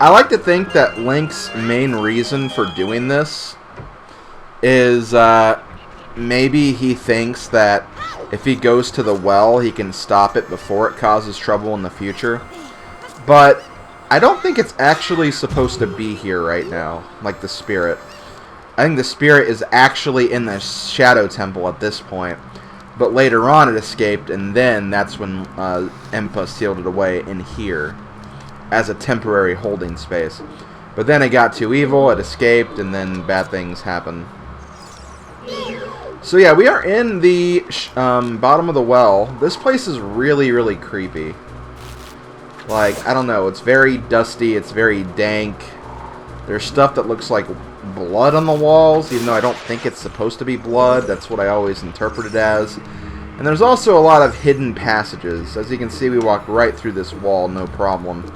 I like to think that Link's main reason for doing this is maybe he thinks that if he goes to the well, he can stop it before it causes trouble in the future. But I don't think it's actually supposed to be here right now, like the spirit. I think the spirit is actually in the Shadow Temple at this point. But later on it escaped, and then that's when Impa sealed it away in here as a temporary holding space. But then it got too evil, it escaped, and then bad things happened. So yeah, we are in the bottom of the well. This place is really, really creepy. Like, I don't know, it's very dusty, it's very dank. There's stuff that looks like blood on the walls, even though I don't think it's supposed to be blood. That's what I always interpret it as. And there's also a lot of hidden passages. As you can see, we walk right through this wall, no problem.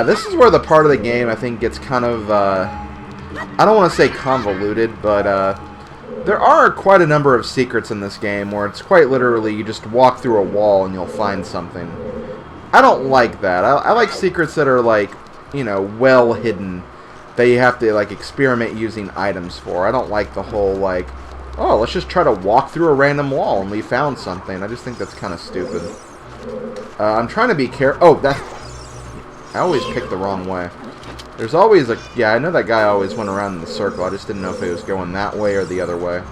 This is where the part of the game, I think, gets kind of, I don't want to say convoluted, but there are quite a number of secrets in this game where it's quite literally you just walk through a wall and you'll find something. I don't like that. I like secrets that are, like, you know, well hidden, that you have to, like, experiment using items for. I don't like the whole, like, oh, let's just try to walk through a random wall and we found something. I just think that's kind of stupid. I'm trying to be careful. Oh, that... I always pick the wrong way. There's always a... Yeah, I know that guy always went around in the circle. I just didn't know if he was going that way or the other way.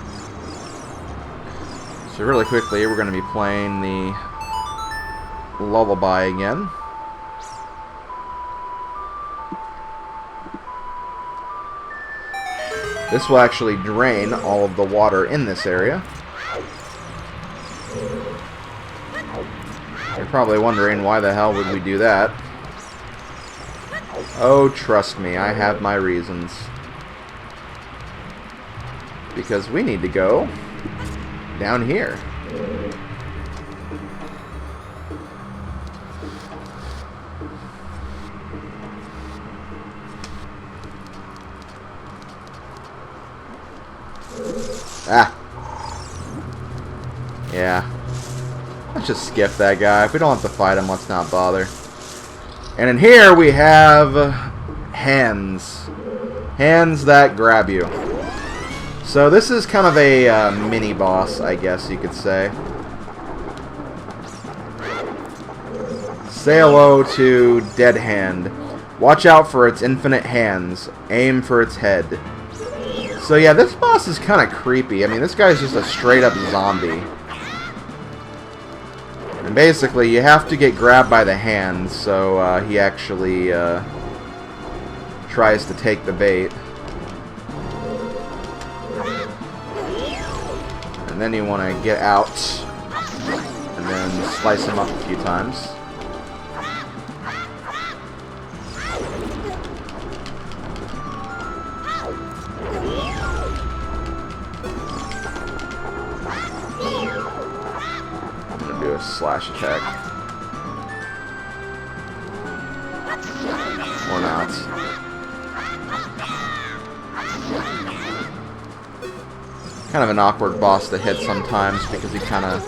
So really quickly, we're going to be playing the lullaby again. This will actually drain all of the water in this area. You're probably wondering why the hell would we do that. Oh, trust me, I have my reasons. Because we need to go down here. Ah. Yeah. Let's just skip that guy. If we don't have to fight him, let's not bother. And in here we have hands. Hands that grab you. So this is kind of a mini-boss, I guess you could say. Say hello to Dead Hand. Watch out for its infinite hands. Aim for its head. So yeah, this boss is kind of creepy. I mean, this guy's just a straight-up zombie. And basically, you have to get grabbed by the hands, so he actually tries to take the bait. And then you want to get out, and then slice him up a few times. Slash attack. Or not. Kind of an awkward boss to hit sometimes because he kind of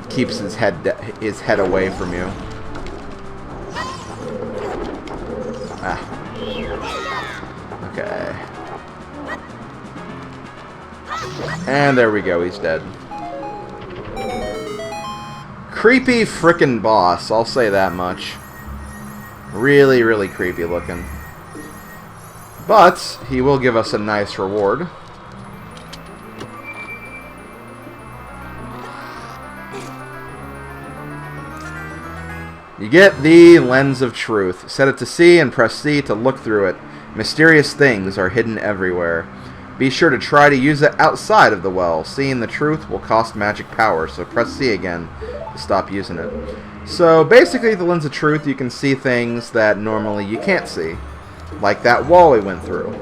keeps his head away from you. Ah. Okay. And there we go, he's dead. Creepy frickin' boss, I'll say that much. Really, really creepy looking. But he will give us a nice reward. You get the Lens of Truth. Set it to C and press C to look through it. Mysterious things are hidden everywhere. Be sure to try to use it outside of the well. Seeing the truth will cost magic power, so press C again to stop using it. So basically, the Lens of Truth, you can see things that normally you can't see. Like that wall we went through.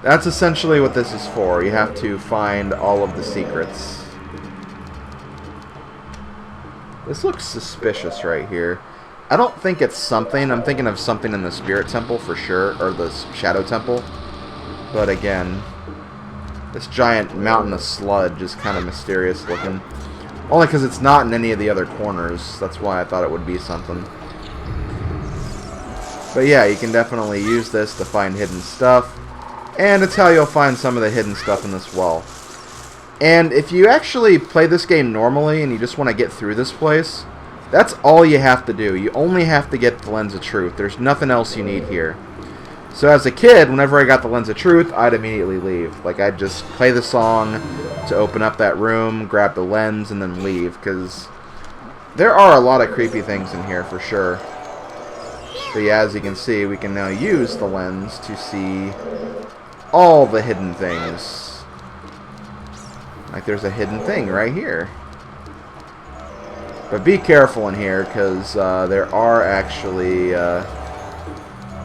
That's essentially what this is for. You have to find all of the secrets. This looks suspicious right here. I don't think it's something. I'm thinking of something in the Spirit Temple for sure, or the Shadow Temple. But again, this giant mountain of sludge is kind of mysterious looking. Only because it's not in any of the other corners. That's why I thought it would be something. But yeah, you can definitely use this to find hidden stuff. And it's how you'll find some of the hidden stuff in this well. And if you actually play this game normally and you just want to get through this place, that's all you have to do. You only have to get the Lens of Truth. There's nothing else you need here. So as a kid, whenever I got the Lens of Truth, I'd immediately leave. Like, I'd just play the song to open up that room, grab the lens, and then leave. Because there are a lot of creepy things in here, for sure. But yeah, as you can see, we can now use the lens to see all the hidden things. Like, there's a hidden thing right here. But be careful in here, because there are actually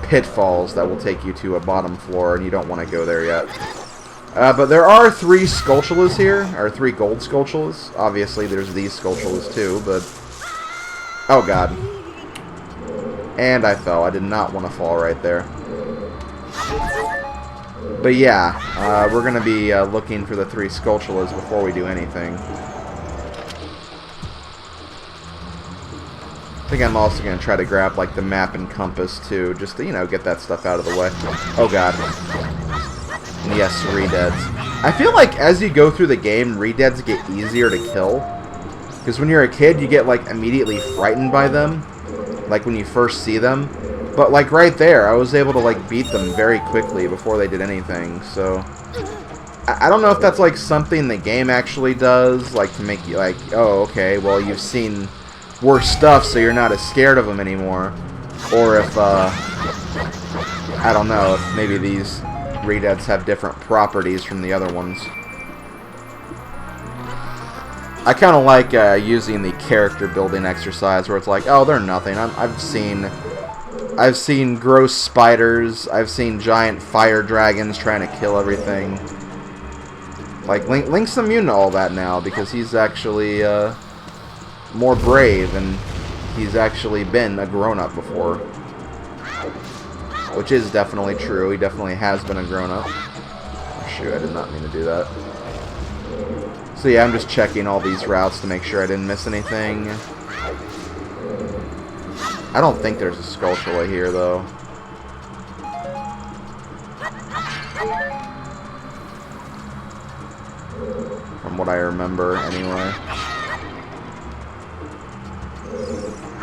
pitfalls that will take you to a bottom floor, and you don't want to go there yet. But there are 3 Skulltulas here, or 3 gold Skulltulas. Obviously, there's these Skulltulas too, but... Oh, God. And I fell. I did not want to fall right there. But yeah, we're going to be looking for the 3 Skulltulas before we do anything. I think I'm also going to try to grab, like, the map and compass, too, just to, you know, get that stuff out of the way. Oh, God. And yes, redeads. I feel like as you go through the game, redeads get easier to kill. Because when you're a kid, you get, like, immediately frightened by them. Like, when you first see them. But, like, right there, I was able to, like, beat them very quickly before they did anything, so... I don't know if that's, like, something the game actually does, like, to make you, like, oh, okay, well, you've seen worse stuff, so you're not as scared of them anymore. Or if, I don't know, if maybe these redeads have different properties from the other ones. I kind of like using the character building exercise where it's like, oh, they're nothing. I've seen gross spiders. I've seen giant fire dragons trying to kill everything. Like, Link's immune to all that now because he's actually more brave and he's actually been a grown-up before. Which is definitely true. He definitely has been a grown-up. Oh, shoot, I did not mean to do that. So yeah, I'm just checking all these routes to make sure I didn't miss anything. I don't think there's a Skulltula here, though. From what I remember, anyway.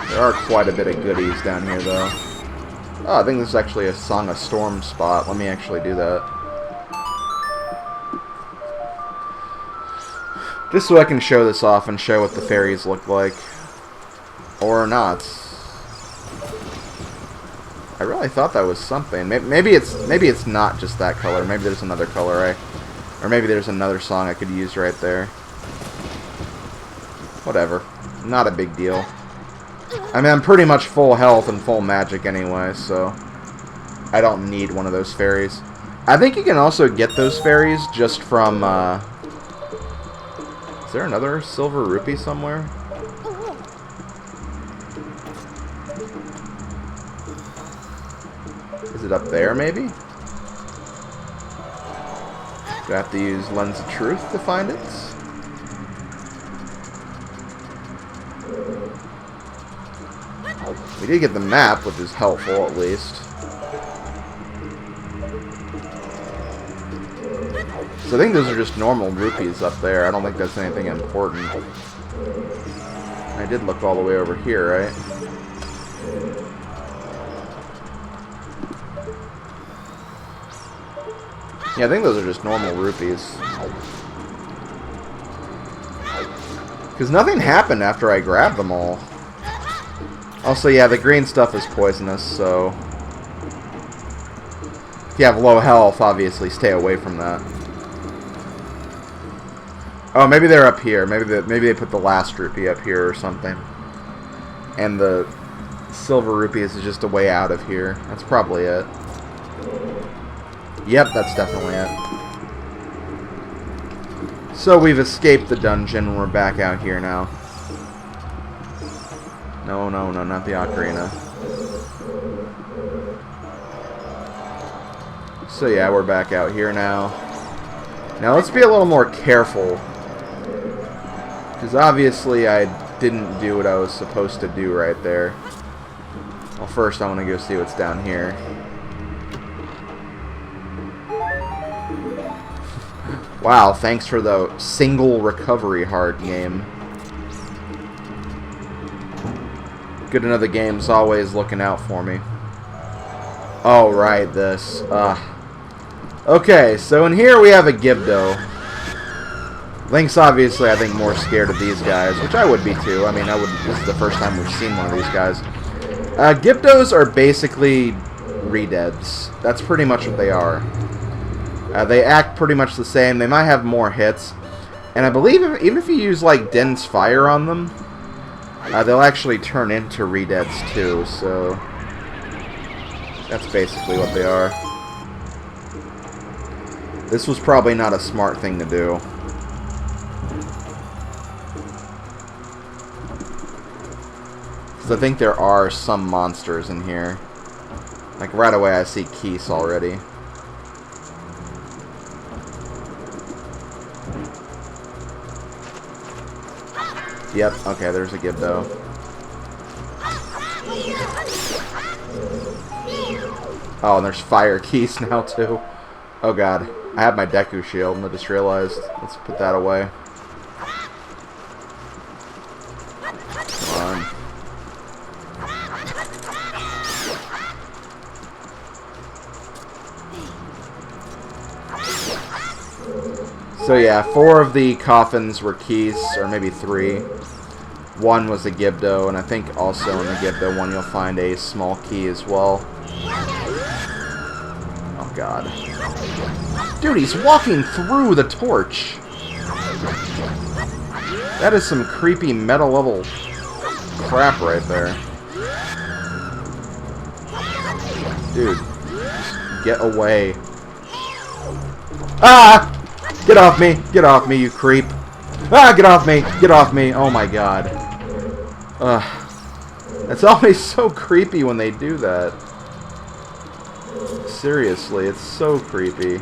There are quite a bit of goodies down here, though. Oh, I think this is actually a Song of Storm spot. Let me actually do that. Just so I can show this off and show what the fairies look like. Or not. I really thought that was something. Maybe it's not just that color. Maybe there's another color, right? Or maybe there's another song I could use right there. Whatever. Not a big deal. I mean, I'm pretty much full health and full magic anyway, so I don't need one of those fairies. I think you can also get those fairies just from, is there another silver rupee somewhere? Is it up there, maybe? Do I have to use Lens of Truth to find it? We did get the map, which is helpful, at least. So I think those are just normal rupees up there. I don't think that's anything important. I did look all the way over here, right? Yeah, I think those are just normal rupees. Because nothing happened after I grabbed them all. Also, yeah, the green stuff is poisonous, so... if you have low health, obviously stay away from that. Oh, maybe they're up here. Maybe they put the last rupee up here or something. And the silver rupees is just a way out of here. That's probably it. Yep, that's definitely it. So we've escaped the dungeon and we're back out here now. No, not the Ocarina. So yeah, we're back out here now. Now let's be a little more careful. Because obviously I didn't do what I was supposed to do right there. Well, first I want to go see what's down here. Wow, thanks for the single recovery heart game. Good to know the game's always looking out for me. Oh, right, this. Okay, so in here we have a Gibdo. Link's obviously, I think, more scared of these guys, which I would be too. I mean, this is the first time we've seen one of these guys. Gibdos are basically Redeads. That's pretty much what they are. They act pretty much the same. They might have more hits. And I believe even if you use, like, dense fire on them, they'll actually turn into Redeads too, so that's basically what they are. This was probably not a smart thing to do. Because I think there are some monsters in here. Like, right away I see Keese already. Yep, okay, there's a Gibdo. Oh, and there's fire Keese now, too. Oh, God. I have my Deku shield, and I just realized. Let's put that away. Come on. So, yeah, 4 of the coffins were Keese, or maybe 3. 1 was a Gibdo, and I think also in the Gibdo one you'll find a small key as well. Oh, God. Dude, he's walking through the torch. That is some creepy meta level crap right there. Dude, just get away. Ah! Get off me! Get off me, you creep! Ah! Get off me! Get off me! Oh my God. It's always so creepy when they do that. Seriously, it's so creepy.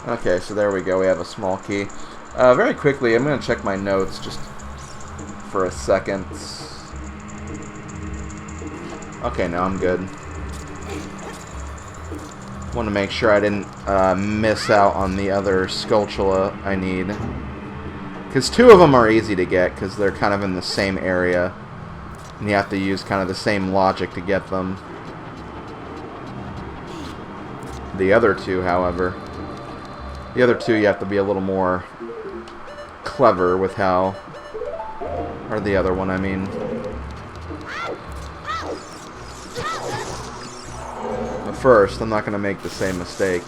Okay, so there we go. We have a small key. Very quickly, I'm going to check my notes just for a second. Okay, no, I'm good. Want to make sure I didn't miss out on the other Skulltula I need. Because 2 of them are easy to get, because they're kind of in the same area. And you have to use kind of the same logic to get them. The other 2, however, you have to be a little more clever with how... Or the other one, I mean. But first, I'm not going to make the same mistake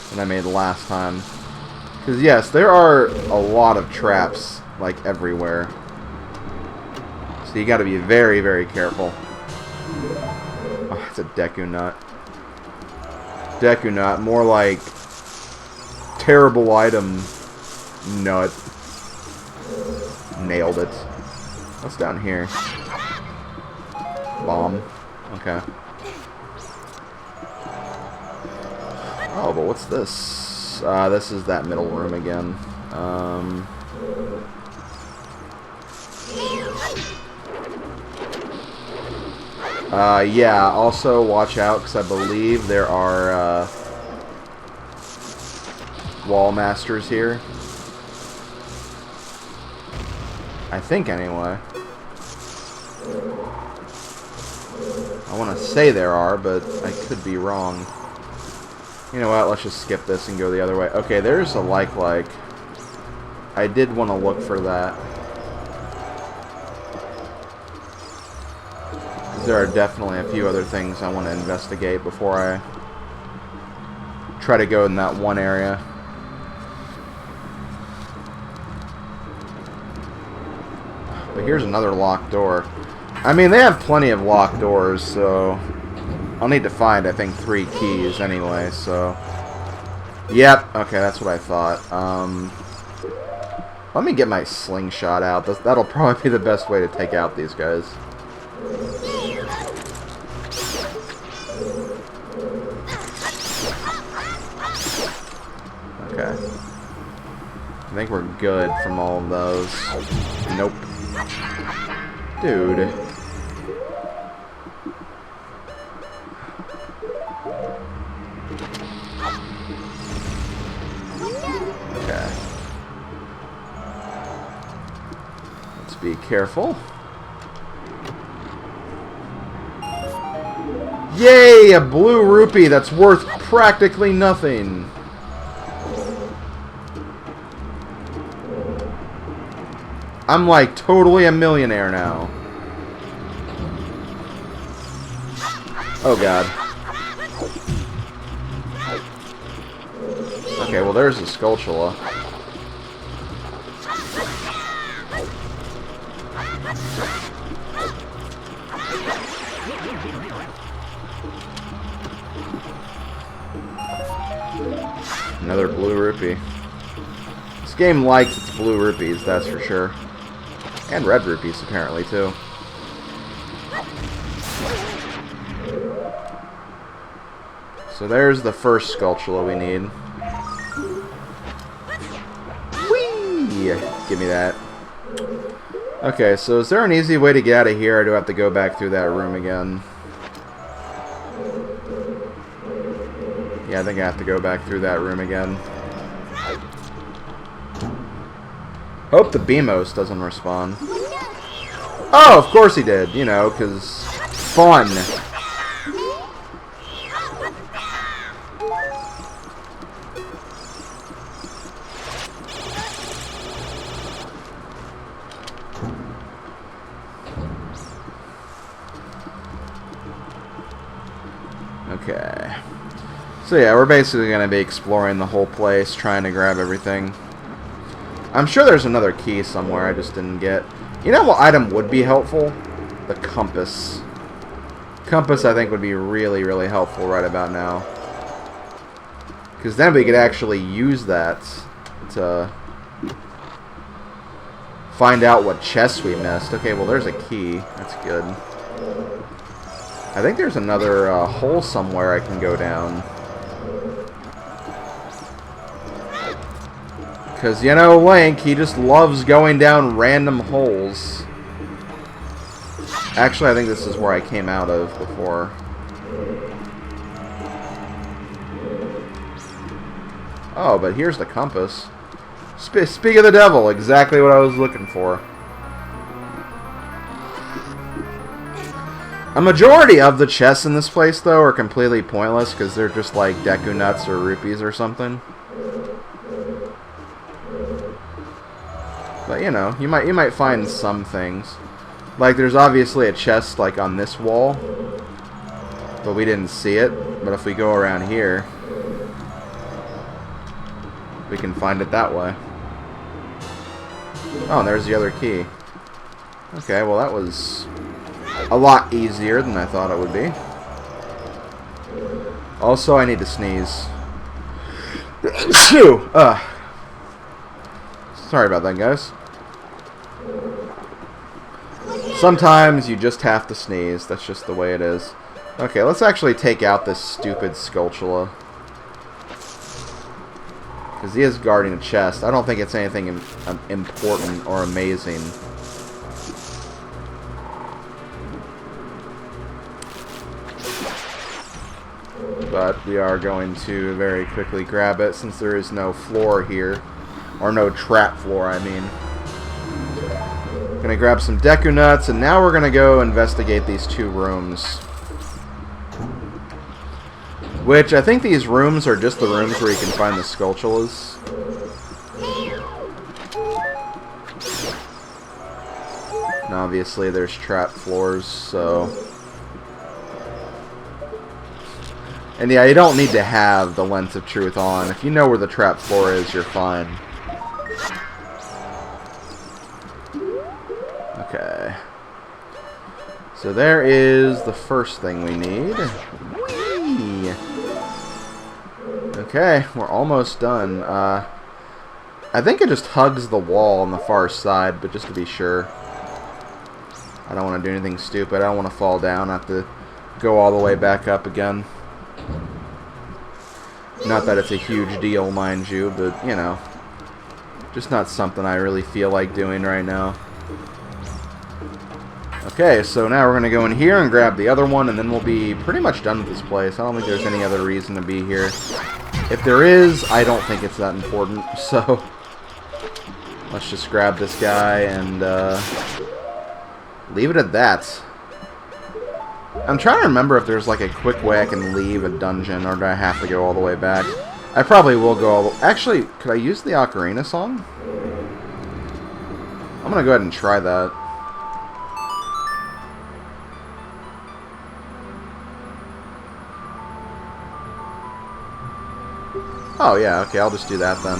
that I made last time. Because, yes, there are a lot of traps, like, everywhere. So you gotta be very, very careful. Oh, it's a Deku Nut. Deku Nut, more like terrible item nut. Nailed it. What's down here? Bomb. Okay. Oh, but what's this? This is that middle room again. Yeah, also watch out, because I believe there are, wall masters here. I think, anyway. I want to say there are, but I could be wrong. You know what, let's just skip this and go the other way. Okay, there's a like. I did want to look for that. There are definitely a few other things I want to investigate before I try to go in that one area. But here's another locked door. I mean, they have plenty of locked doors, so... I'll need to find, I think, 3 keys anyway, so... Yep, okay, that's what I thought. Let me get my slingshot out. That'll probably be the best way to take out these guys. Okay. I think we're good from all of those. Nope. Dude. Okay. Let's be careful. Yay! A blue rupee that's worth practically nothing. I'm like totally a millionaire now. Oh god. Okay, well there's the Skulltula. Another blue rupee. This game likes its blue rupees, that's for sure. And red rupees, apparently, too. So there's the first Skulltula we need. Whee! Give me that. Okay, so is there an easy way to get out of here, or do I have to go back through that room again? Yeah, I think I have to go back through that room again. Hope the Beamos doesn't respond. Oh, of course he did. You know, because fun. Okay. So yeah, we're basically going to be exploring the whole place, trying to grab everything. I'm sure there's another key somewhere I just didn't get. You know what item would be helpful? The compass. Compass, I think, would be really, really helpful right about now. Because then we could actually use that to find out what chests we missed. Okay, well, there's a key. That's good. I think there's another hole somewhere I can go down. Because, you know, Link, he just loves going down random holes. Actually, I think this is where I came out of before. Oh, but here's the compass. Speak of the devil, exactly what I was looking for. A majority of the chests in this place, though, are completely pointless because they're just like Deku Nuts or Rupees or something. But, you know, you might find some things. Like, there's obviously a chest, like, on this wall. But we didn't see it. But if we go around here, we can find it that way. Oh, and there's the other key. Okay, well, that was a lot easier than I thought it would be. Also, I need to sneeze. Sorry about that, guys. Sometimes you just have to sneeze. That's just the way it is. Okay, let's actually take out this stupid Skulltula. Because he is guarding a chest. I don't think it's anything important or amazing. But we are going to very quickly grab it since there is no floor here. Or no trap floor, I mean. Gonna grab some Deku Nuts, and now we're gonna go investigate these two rooms. Which, I think these rooms are just the rooms where you can find the Skulltulas. And obviously there's trap floors, so... And yeah, you don't need to have the Lens of Truth on. If you know where the trap floor is, you're fine. Okay. So there is the first thing we need. Whee! Okay, we're almost done. I think it just hugs the wall on the far side, but just to be sure. I don't want to do anything stupid. I don't want to fall down. I have to go all the way back up again. Not that it's a huge deal, mind you, but, you know. Just not something I really feel like doing right now. Okay, so now we're going to go in here and grab the other one, and then we'll be pretty much done with this place. I don't think there's any other reason to be here. If there is, I don't think it's that important, so let's just grab this guy and leave it at that. I'm trying to remember if there's like a quick way I can leave a dungeon, or do I have to go all the way back? I probably will go all the... Actually, could I use the Ocarina song? I'm going to go ahead and try that. Oh, yeah, okay, I'll just do that then.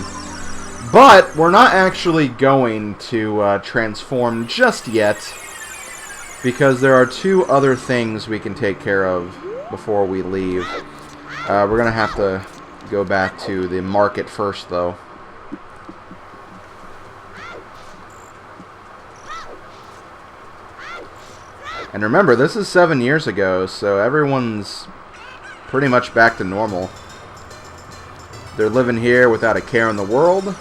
But we're not actually going to transform just yet, because there are two other things we can take care of before we leave. We're going to have to go back to the market first, though. And remember, this is 7 years ago, so everyone's pretty much back to normal. They're living here without a care in the world.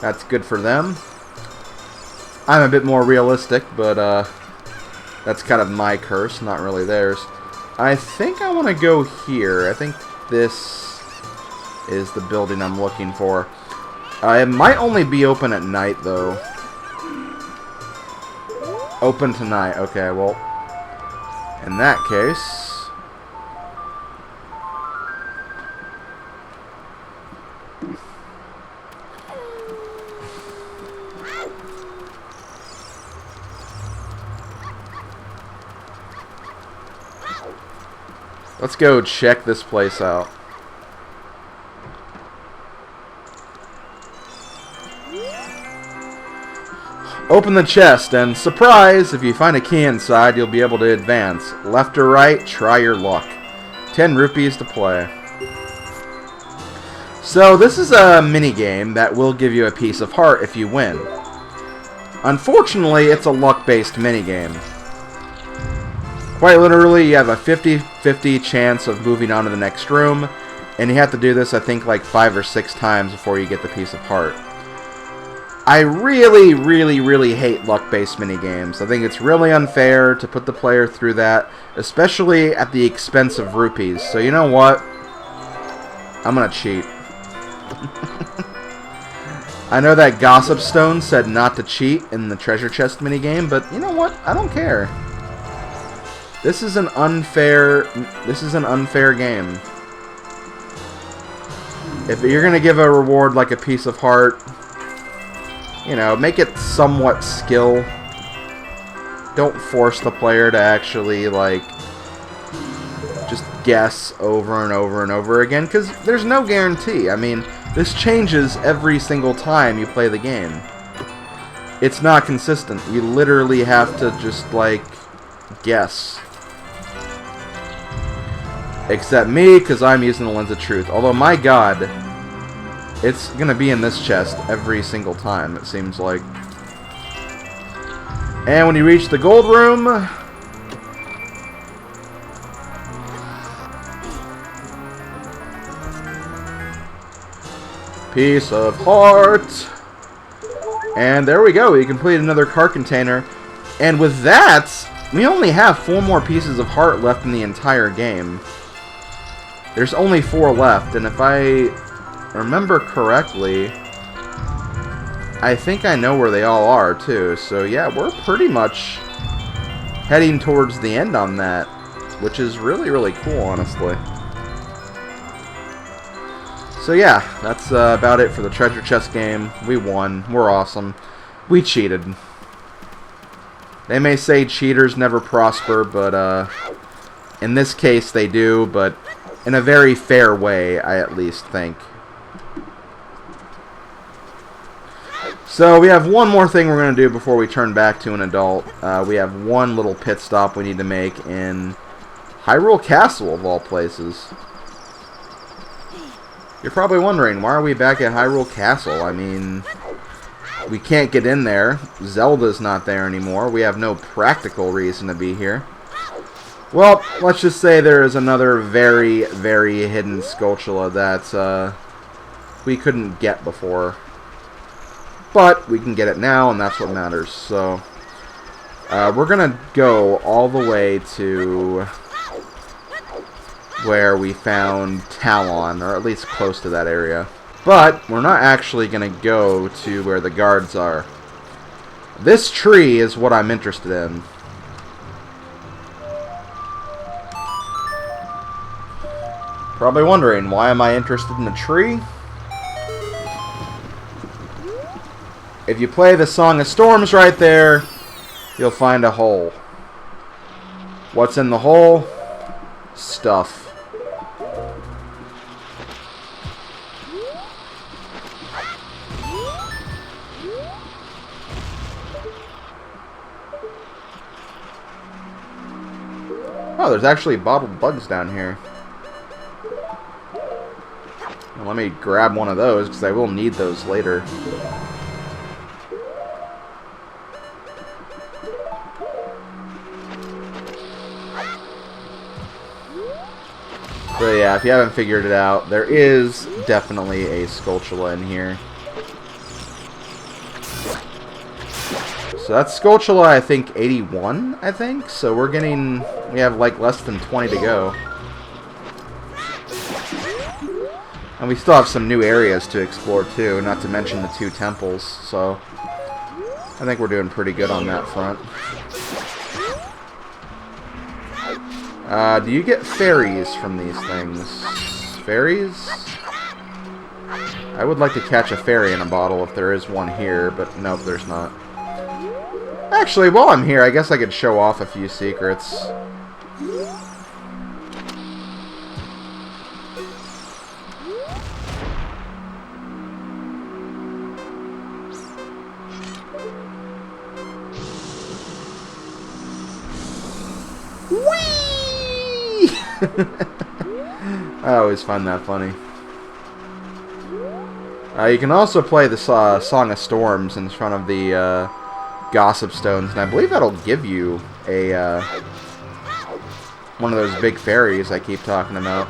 That's good for them. I'm a bit more realistic, but that's kind of my curse, not really theirs. I think I want to go here. I think this is the building I'm looking for. It might only be open at night, though. Open tonight. Okay, well, in that case... let's go check this place out. Open the chest, and surprise! If you find a key inside, you'll be able to advance. Left or right, try your luck. 10 rupees to play. So, this is a mini-game that will give you a piece of heart if you win. Unfortunately, it's a luck-based mini-game. Quite literally, you have a 50-50 chance of moving on to the next room, and you have to do this, I think, like 5 or 6 times before you get the piece of heart. I really, really, really hate luck-based minigames. I think it's really unfair to put the player through that, especially at the expense of rupees. So you know what? I'm gonna cheat. I know that Gossip Stone said not to cheat in the treasure chest minigame, but you know what? I don't care. This is an unfair game. If you're gonna give a reward like a piece of heart, you know, make it somewhat skill. Don't force the player to actually, like, just guess over and over and over again, because there's no guarantee. I mean, this changes every single time you play the game. It's not consistent. You literally have to just, like, guess. Except me, because I'm using the Lens of Truth. Although, my god, it's gonna be in this chest every single time, it seems like. And when you reach the gold room... piece of heart! And there we go, we complete another cart container. And with that, we only have 4 more pieces of heart left in the entire game. There's only 4 left, and if I remember correctly, I think I know where they all are too. So yeah, we're pretty much heading towards the end on that, which is really, really cool, honestly. So yeah, that's about it for the treasure chest game. We won. We're awesome. We cheated. They may say cheaters never prosper, but in this case they do, but in a very fair way, I at least think. So we have one more thing we're going to do before we turn back to an adult. We have one little pit stop we need to make in Hyrule Castle, of all places. You're probably wondering, why are we back at Hyrule Castle? I mean, we can't get in there. Zelda's not there anymore. We have no practical reason to be here. Well, let's just say there is another very, very hidden Skulltula that we couldn't get before. But we can get it now, and that's what matters. So, We're gonna go all the way to where we found Talon, or at least close to that area. But we're not actually gonna go to where the guards are. This tree is what I'm interested in. Probably wondering, why am I interested in a tree? If you play the Song of Storms right there, you'll find a hole. What's in the hole? Stuff. Oh, there's actually bottled bugs down here. Well, let me grab one of those, because I will need those later. So yeah, if you haven't figured it out, there is definitely a Skulltula in here. So that's Skulltula, I think, 81, I think? So we have like less than 20 to go. And we still have some new areas to explore too, not to mention the 2 temples, so I think we're doing pretty good on that front. Do you get fairies from these things? Fairies? I would like to catch a fairy in a bottle if there is one here, but nope, there's not. Actually, while I'm here, I guess I could show off a few secrets. Whee! I always find that funny. You can also play the Song of Storms in front of the Gossip Stones, and I believe that'll give you a one of those big fairies I keep talking about.